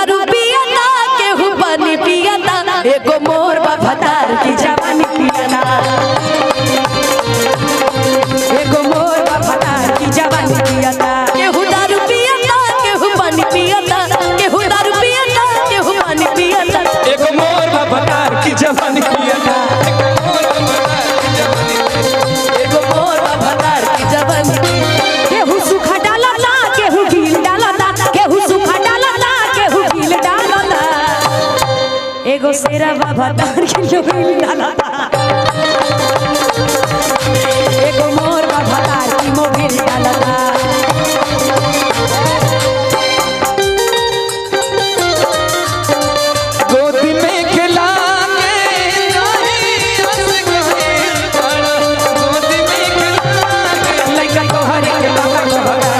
दारू पियता केहू पानी पियता एगो मोर भतार की जवानी पियता एगो मोर भतार की जवानी पियता केहू दारू पियता केहू पानी पियता केहू दारू पियता केहू पानी पियता एगो मोर भतार की जवानी पियता एगो मोर भतार की जवानी केहू सूखा डालता केहू गील डालता केहू सूखा डालता केहू गील डालता एगो शेरा भतार की जवानी डालता एगो मोर भतार की मोबिल डालता गोदी में खिला के गोदी में खिला के लइका तोहर के बाबा कहता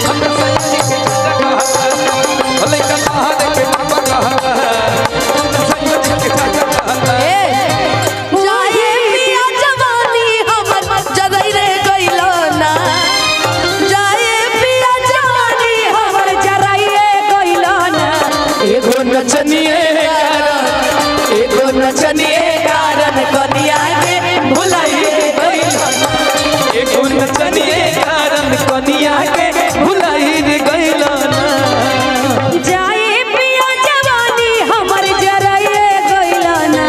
हम सैयद के चाचा कहता लइका तोहर के बाबा कहता हम सैयद के चाचा कहता जाए पिया जवानी हमर जगई रे गइलो ना जाए पिया जवानी हमर जराई रे गइलो ना एगो नचनिए कारण कनिया के भुलाइए गइलो एगो नचनिए कारण कनिया के भुलाई रे गइलो ना जाए पिया जवानी हमर जराई रे गइलो ना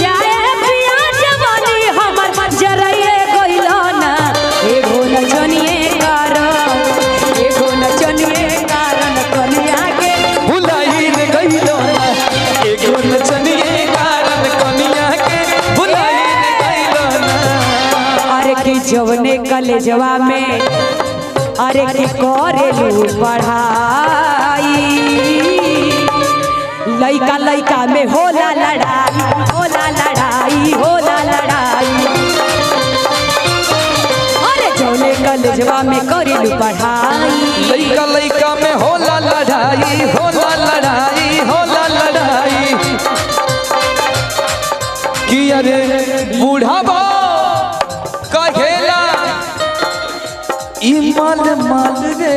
जाए पिया जवानी हमर जराई रे गइलो ना एगो नचनिए कारण कनिया के भुलाई रे गइलो ना एगो नचनिए कारण कनिया के भुलाई रे गइलो ना अरे की जवने कलेजवा में अरे की करेलू पढ़ाई लइका लइका में होला लड़ाई अरे जवने कलेजवा में करेलू पढ़ाई लइका लइका में होला लड़ाई कि अरे बूढ़ावा कहेला ई माल रे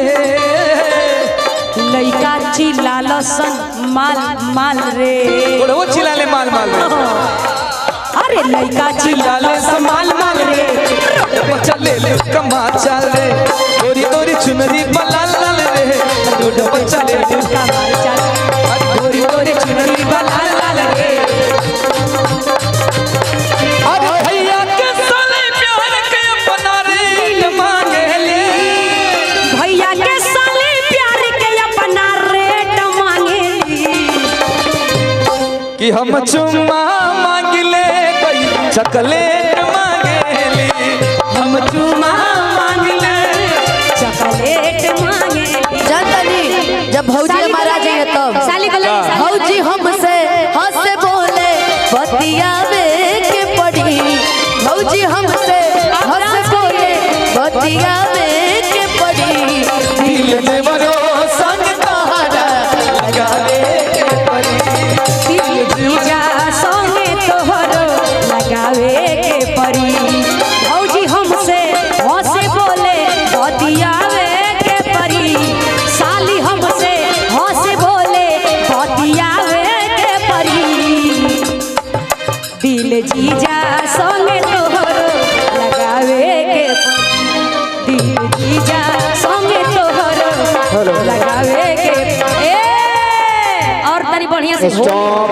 लइका चिल्लालसन माल रे बूढ़ो चिल्लाले माल रे अरे लइका चिल्लालसन माल रे चले ले कमा चले गोरी गोरी चुनरी बलाल रे रोड पर चले गोरी गोरी चुनरी बलाल रे अरे भैया के साले प्यार के अपना रेट मांगेली भैया के साले प्यार के अपना रेट मांगेली कि हम चुम्मा मांगले कोई चॉकलेट मांगेली हम चुमा मांगले चॉकलेट मांगेली जानतनी जब भौजी हमारा जाइए तब साली को भौजी हमसे हंसे बोले बतियावे के पड़ी भौजी हमसे हंसे बोले बतियावे के पड़ी दिल में बरो संग तोहरा लगावे के पड़ी दिल जीजा संगे तोहरो लगावे के पड़ी भौजी हमसे हंसे बोले बतियावे के पड़ी साली हमसे हंसे बोले बतियावे के पड़ी दिल जीजा संगे तोहरो लगावे के पड़ी दिल जीजा संगे तोहरो लगावे के और तनी बढ़िया से स्टॉप